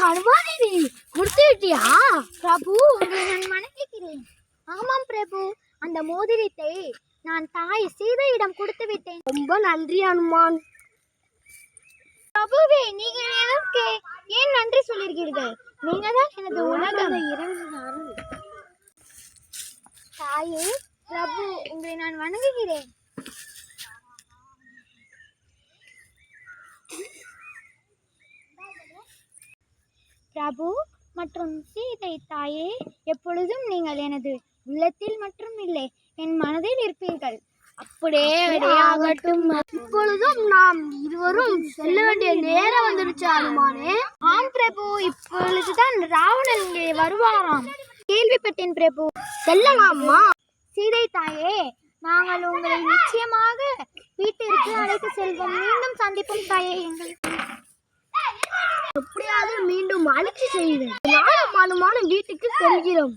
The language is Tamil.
ஹனுமானே, நீ முடித்து விட்டியா? பிரபு, உங்களை நான் வணங்குகிறேன். ஆமாம் பிரபு, அந்த மோதிரத்தை நான் தாய் சீதையிடம் கொடுத்து விட்டேன். ரொம்ப நன்றி ஹனுமான். பிரபுவே, நீங்கள் எனக்கு ஏன் நன்றி சொல்கிறீர்கள்? நீங்கள் தான் எனது உலகம். தாயே, பிரபு, உங்களை நான் வணங்குகிறேன். பிரபு மற்றும் சீதை தாயே, எப்பொழுதும் நீங்கள் எனது உள்ளத்தில் மட்டும் இல்லை, என் மனதில் இருப்பீர்கள். அப்படியே ஆகட்டும். இப்பொழுதும் நாம் இருவரும் செல்ல வேண்டிய நேரம் வந்துடுச்சு ஹனுமானே. ஆம் பிரபு, இப்பொழுதுதான் ராவணன் இங்கே வருவாராம். கேள்விப்பட்டேன் பிரபு. செல்லலாமா? சீதை தாயே, நாங்கள் உங்களை நிச்சயமாக வீட்டிற்கு அழைத்து செல்வோம். மீண்டும் சந்திப்போம் தாயே. எங்கள் எப்படியாவது மீண்டும் அழைச்சி செய்வேன். நானும் ஹனுமானும் வீட்டுக்கு செல்கிறோம்.